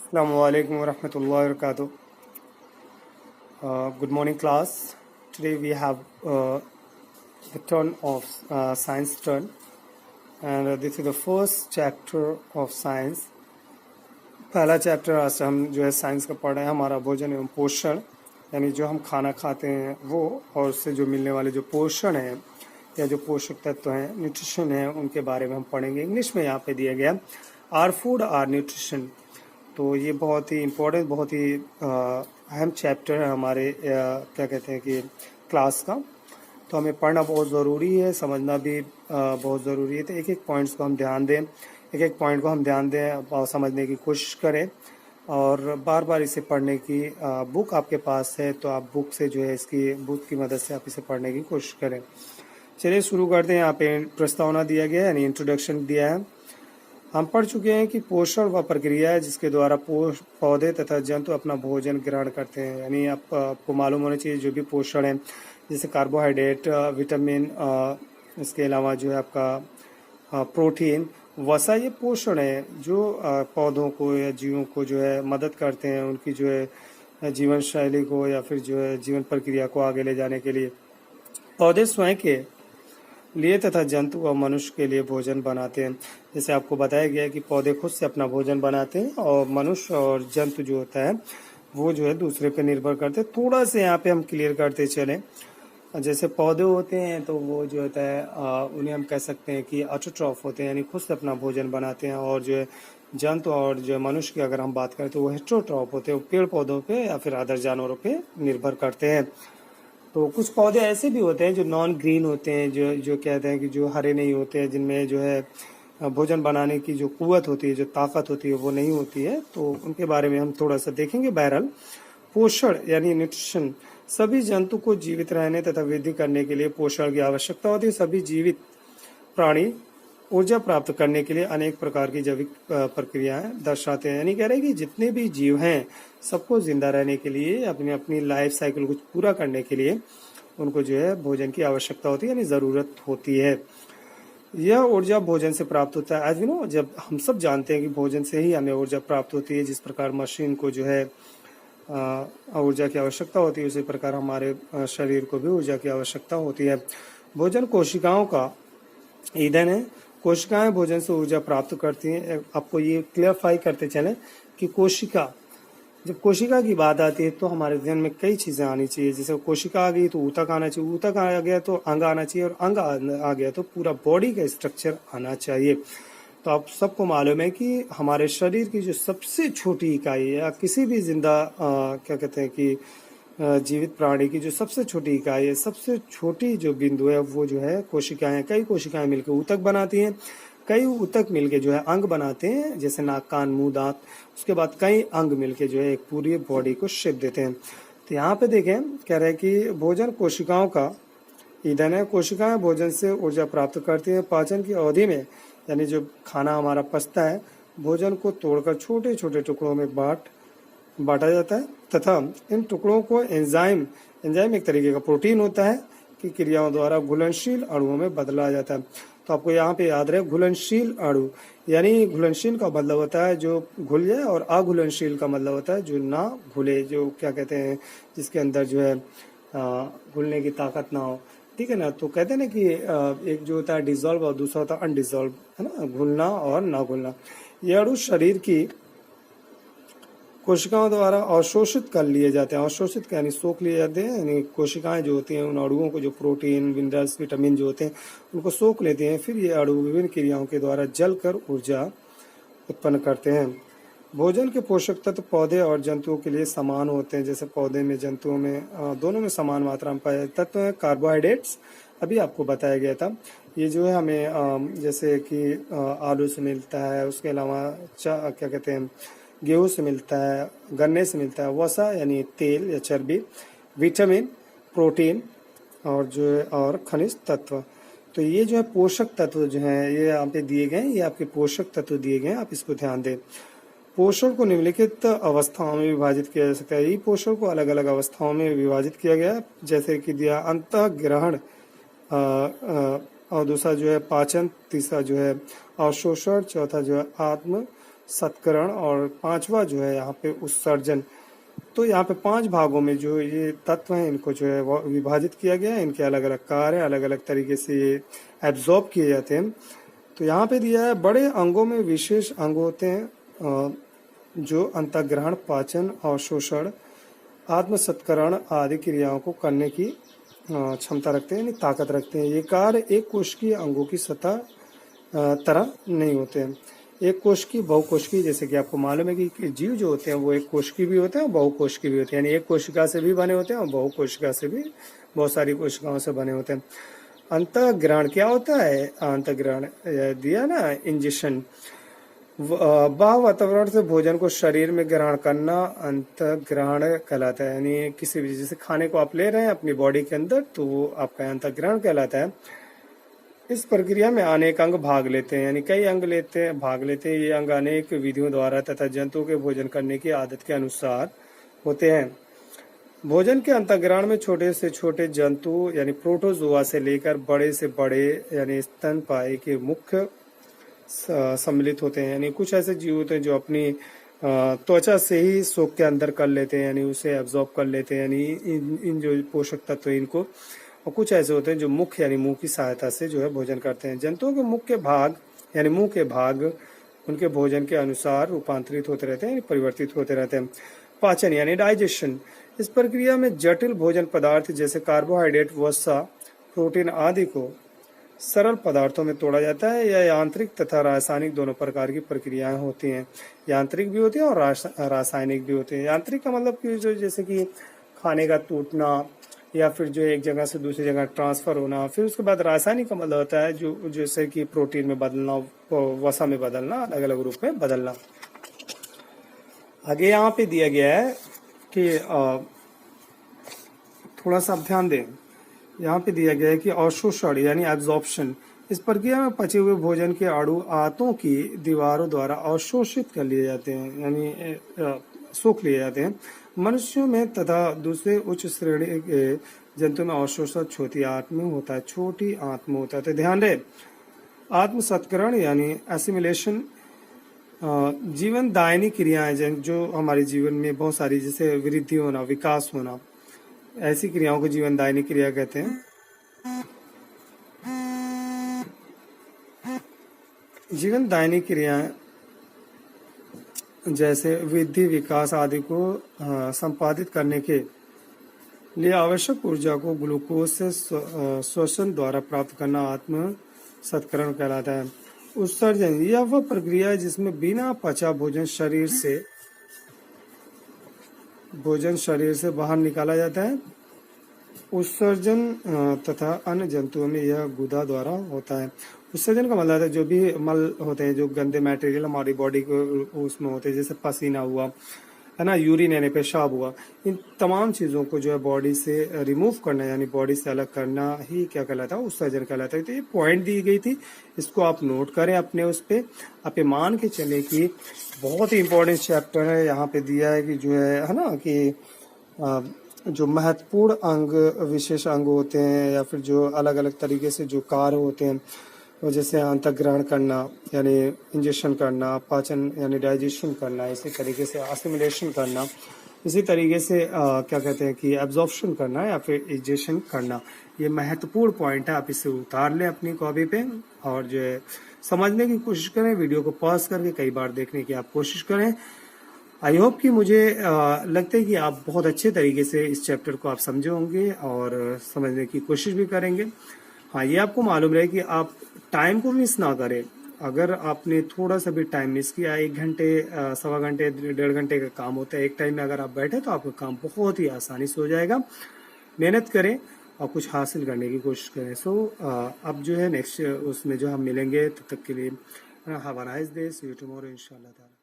Assalamu alaikum wa rahmatullahi wa barakatuh. Good morning, class. Today we have the turn of science turn, and this is the first chapter of science. पहला chapter आज हम जो है science का पढ़ रहे हैं, हमारा भोजन एवं पोषण, यानी जो हम खाना खाते हैं वो और उससे जो मिलने वाले जो पोषण है या जो पोषक तत्व हैं, न्यूट्रिशन है, उनके बारे में हम पढ़ेंगे। इंग्लिश में यहाँ पे दिया गया आर फूड आर न्यूट्रिशन। तो ये बहुत ही इम्पोर्टेंट, बहुत ही अहम चैप्टर है हमारे क्या कहते हैं कि क्लास का। तो हमें पढ़ना बहुत ज़रूरी है, समझना भी बहुत ज़रूरी है। तो एक एक पॉइंट्स को हम ध्यान दें, एक एक पॉइंट को हम ध्यान दें और समझने की कोशिश करें, और बार बार इसे पढ़ने की बुक आपके पास है तो आप बुक से जो है इसकी बुक की मदद से आप इसे पढ़ने की कोशिश करें। चलिए शुरू करते हैं। यहाँ पे प्रस्तावना दिया गया है, यानी इंट्रोडक्शन दिया है। हम पढ़ चुके हैं कि पोषण वह प्रक्रिया है जिसके द्वारा पौधे तथा जंतु अपना भोजन ग्रहण करते हैं। यानी आपको मालूम होना चाहिए जो भी पोषण है, जैसे कार्बोहाइड्रेट, विटामिन, इसके अलावा जो है आपका प्रोटीन, वसा, ये पोषण है जो पौधों को या जीवों को जो है मदद करते हैं उनकी जो है जीवन शैली को या फिर जो है जीवन प्रक्रिया को आगे ले जाने के लिए। पौधे स्वयं के लिए तथा जंतु और मनुष्य के लिए भोजन बनाते हैं। जैसे आपको बताया गया है कि पौधे खुद से अपना भोजन बनाते हैं और मनुष्य और जंतु जो होता है वो जो है दूसरे पे निर्भर करते हैं। थोड़ा से यहाँ पे हम क्लियर करते चलें। जैसे पौधे होते हैं तो वो जो होता है उन्हें हम कह सकते हैं कि ऑटोट्रॉफ होते हैं, यानी खुद से अपना भोजन बनाते हैं। और जो है जंतु और जो मनुष्य की अगर हम बात करें तो वो हेटेरोट्रॉफ होते हैं, पेड़ पौधों पे या फिर अदर जानवरों पे निर्भर करते हैं। तो कुछ पौधे ऐसे भी होते हैं जो नॉन ग्रीन होते हैं, जो कहते हैं कि जो हरे नहीं होते हैं, जिनमें जो है भोजन बनाने की जो कुव्वत होती है, जो ताकत होती है वो नहीं होती है। तो उनके बारे में हम थोड़ा सा देखेंगे। बहरहाल पोषण यानी न्यूट्रिशन, सभी जंतु को जीवित रहने तथा वृद्धि करने के लिए पोषण की आवश्यकता होती है। सभी जीवित प्राणी ऊर्जा प्राप्त करने के लिए अनेक प्रकार की जैविक प्रक्रियाएं दर्शाते हैं। यानी कह रहे हैं कि जितने भी जीव हैं सबको जिंदा रहने के लिए, अपनी अपनी लाइफ साइकिल को पूरा करने के लिए उनको जो है भोजन की आवश्यकता होती है, यानी जरूरत होती है। यह ऊर्जा भोजन से प्राप्त होता है। एज वी नो, जब हम सब जानते हैं कि भोजन से ही हमें ऊर्जा प्राप्त होती है। जिस प्रकार मशीन को जो है ऊर्जा की आवश्यकता होती है, उसी प्रकार हमारे शरीर को भी ऊर्जा की आवश्यकता होती है। भोजन कोशिकाओं का ईंधन है। कोशिकाएं भोजन से ऊर्जा प्राप्त करती हैं। आपको ये क्लियरफाई करते चलें कि कोशिका, जब कोशिका की बात आती है तो हमारे ध्यान में कई चीजें आनी चाहिए। जैसे कोशिका आ गई तो ऊतक आना चाहिए, ऊतक आ गया तो अंग आना चाहिए, और अंग आ गया तो पूरा बॉडी का स्ट्रक्चर आना चाहिए। तो आप सबको मालूम है कि हमारे शरीर की जो सबसे छोटी इकाई है, या किसी भी जिंदा क्या कहते हैं कि जीवित प्राणी की जो सबसे छोटी इकाई है, सबसे छोटी जो बिंदु है वो जो है कोशिकाएं। कई कोशिकाएं मिलकर ऊतक बनाती हैं, कई ऊतक मिलके जो है अंग बनाते हैं, जैसे नाक, कान, मुंह, दांत। उसके बाद कई अंग मिलके जो है एक पूरी बॉडी को शेप देते हैं। तो यहाँ पे देखें, कह रहे हैं कि भोजन कोशिकाओं का ईंधन है। कोशिकाएं भोजन से ऊर्जा प्राप्त करती हैं। पाचन की अवधि में, यानी जो खाना हमारा पचता है, भोजन को तोड़कर छोटे छोटे टुकड़ों में बांटा जाता है तथा इन टुकड़ों को एंजाइम एक तरीके का प्रोटीन होता है कि क्रियाओं द्वारा घुलनशील अणुओं में बदला जाता है। तो आपको यहाँ पे याद रहे, घुलनशील अणु, यानी घुलनशील का मतलब होता है जो घुल जाए, और अघुलनशील का मतलब होता है जो ना घुले, जो क्या कहते हैं जिसके अंदर जो है घुलने की ताकत ना हो। ठीक है ना। तो कहते हैं ना कि एक जो होता है डिजोल्व और दूसरा होता है अनडिजोल्व, है ना, घुलना और ना घुलना। ये अणु शरीर की कोशिकाओं द्वारा अवशोषित कर लिए जाते हैं। अवशोषित यानी सोख लिए जाते हैं, यानी कोशिकाएं जो होती हैं उन अणुओं को, जो प्रोटीन, मिनरल्स, विटामिन जो होते हैं उनको सोख लेते हैं। फिर ये अणु विभिन्न क्रियाओं के द्वारा जलकर ऊर्जा उत्पन्न करते हैं। भोजन के पोषक तत्व पौधे और जंतुओं के लिए समान होते हैं। जैसे पौधे में, जंतुओं में, दोनों में समान मात्रा में पाए तत्व है। कार्बोहाइड्रेट्स अभी आपको बताया गया था, ये जो है हमें जैसे कि आलू से मिलता है, उसके अलावा क्या कहते हैं गेहूं से मिलता है, गन्ने से मिलता है। वसा यानी तेल या चर्बी, विटामिन, प्रोटीन और खनिज तत्व। तो ये जो है पोषक तत्व जो हैं ये यहाँ पे दिए गए हैं, ये आपके पोषक तत्व दिए गए हैं, आप इसको ध्यान दें। पोषण को निम्नलिखित अवस्थाओं में विभाजित किया जा सकता है। ये पोषण को अलग अलग अवस्थाओं में विभाजित किया गया है, जैसे कि दिया अंतःग्रहण, और दूसरा जो है पाचन, तीसरा जो है अवशोषण, चौथा जो है आत्म सत्करण और पांचवा जो है यहाँ पे उत्सर्जन। तो यहाँ पे 5 भागों में जो ये तत्व हैं इनको जो है वो विभाजित किया गया है। इनके अलग अलग कार्य अलग अलग तरीके से ये एब्जॉर्ब किए जाते हैं। तो यहाँ पे दिया है बड़े अंगों में विशेष अंग होते हैं जो अंतःग्रहण, पाचन, अवशोषण, आत्मसत्करण आदि क्रियाओं को करने की क्षमता रखते हैं, यानी ताकत रखते हैं। ये कार्य एक कोशिकीय अंगों की तरह नहीं होते हैं। एक कोशिकीय, बहुकोशिकीय, जैसे कि आपको मालूम है कि जीव जो होते हैं वो एक कोशिकीय भी होते हैं और बहुकोशिकीय भी होते हैं, यानी एक कोशिका से भी बने होते हैं और बहुकोशिका से भी, बहुत सारी कोशिकाओं से बने होते हैं। अंतःग्रहण क्या होता है? अंतःग्रहण दिया ना, इंजेक्शन। बाह्य वातावरण से भोजन को शरीर में ग्रहण करना अंतःग्रहण कहलाता है। यानी किसी भी, जैसे खाने को आप ले रहे हैं अपनी बॉडी के अंदर, तो वो आपका अंतःग्रहण कहलाता है। इस प्रक्रिया में अनेक अंग भाग लेते हैं, यानी कई अंग भाग लेते हैं। ये अंग अनेक विधियों द्वारा तथा जंतुओं के भोजन करने की आदत के अनुसार होते हैं। भोजन के अंतःग्रहण में छोटे से छोटे जंतु यानी प्रोटोजोआ से लेकर बड़े से बड़े यानी स्तनपायी के मुख्य सम्मिलित होते हैं। यानी कुछ ऐसे जीव होते हैं जो अपनी त्वचा से ही सोख के अंदर कर लेते हैं, यानी उसे एब्जॉर्ब कर लेते हैं, यानी इन जो पोषक तत्व इनको। और कुछ ऐसे होते हैं जो मुख यानी मुंह की सहायता से जो है भोजन करते हैं। जंतुओं के मुख्य भाग यानी मुंह के भाग उनके भोजन के अनुसार रूपांतरित होते रहते हैं, परिवर्तित होते रहते हैं। पाचन यानी डाइजेशन, इस प्रक्रिया में जटिल भोजन पदार्थ जैसे कार्बोहाइड्रेट, वसा, प्रोटीन आदि को सरल पदार्थों में तोड़ा जाता है। यह यांत्रिक तथा रासायनिक दोनों प्रकार की प्रक्रियाएं होती हैं। यांत्रिक भी होती हैं और रासायनिक भी होती हैं। यांत्रिक का मतलब कि जो जैसे कि खाने का टूटना या फिर जो एक जगह से दूसरी जगह ट्रांसफर होना। फिर उसके बाद रासायनिक का मतलब होता है जो जैसे कि प्रोटीन में बदलना, वसा में बदलना, अलग अलग रूप में बदलना। आगे यहाँ पे दिया गया है कि थोड़ा सा ध्यान दें। यहाँ पे दिया गया है कि अवशोषण यानी एब्जॉर्प्शन, इस प्रक्रिया में पचे हुए भोजन के अणु आंतों की दीवारों द्वारा अवशोषित कर लिए जाते हैं, यानी सोख लिए जाते हैं। मनुष्यों में तथा दूसरे उच्च श्रेणी के जंतु में अवशोषण छोटी आंत में होता है, छोटी आंत में होता है। तो ध्यान रहे, आत्मसत्करण यानी एसिमिलेशन जीवन दायनी क्रियाएं जो हमारे जीवन में बहुत सारी, जैसे वृद्धि होना, विकास होना, ऐसी क्रियाओं को जीवन दायनी क्रिया कहते हैं। जीवन दायनी क्रियाएं जैसे वृद्धि, विकास आदि को संपादित करने के लिए आवश्यक ऊर्जा को ग्लूकोज से श्वसन द्वारा प्राप्त करना आत्म सत्करण कहलाता है। उत्सर्जन यह वह प्रक्रिया है जिसमें बिना पचा भोजन शरीर से बाहर निकाला जाता है। उत्सर्जन तथा अन्य जंतुओं में यह गुदा द्वारा होता है। उत्सर्जन का मतलब है जो भी मल होते हैं, जो गंदे मटेरियल हमारी बॉडी को उसमें होते हैं, जैसे पसीना हुआ है ना, यूरिन यानी पेशाब हुआ, इन तमाम चीज़ों को जो है बॉडी से रिमूव करना यानी बॉडी से अलग करना ही क्या कहलाता है? उत्सर्जन कहलाता है। तो ये पॉइंट दी गई थी, इसको आप नोट करें अपने उस पर। आप ये मान के चले कि बहुत ही इंपॉर्टेंट चैप्टर है। यहाँ पे दिया है कि जो है ना कि जो महत्वपूर्ण अंग, विशेष अंग होते हैं या फिर जो अलग अलग तरीके से जो कार्य होते हैं, वो जैसे अंतःग्रहण करना यानी इंजेक्शन करना, पाचन यानी डाइजेशन करना, इसी तरीके से असिमिलेशन करना, इसी तरीके से क्या कहते हैं कि एब्जॉर्प्शन करना या फिर इंजेक्शन करना, ये महत्वपूर्ण पॉइंट है। आप इसे उतार लें अपनी कॉपी पे और जो है समझने की कोशिश करें। वीडियो को पॉज करके कई बार देखने की आप कोशिश करें। आई होप कि मुझे लगता है कि आप बहुत अच्छे तरीके से इस चैप्टर को आप समझे होंगे और समझने की कोशिश भी करेंगे। हाँ, ये आपको मालूम रहे कि आप टाइम को मिस ना करें। अगर आपने थोड़ा सा भी टाइम मिस किया, 1 घंटे, सवा घंटे, 1.5 घंटे का काम होता है, एक टाइम में अगर आप बैठे तो आपका काम बहुत ही आसानी से हो जाएगा। मेहनत करें और कुछ हासिल करने की कोशिश करें। अब जो है नेक्स्ट उसमें जो हम मिलेंगे, तब तक के लिए have a nice day, see you tomorrow इंशाल्लाह।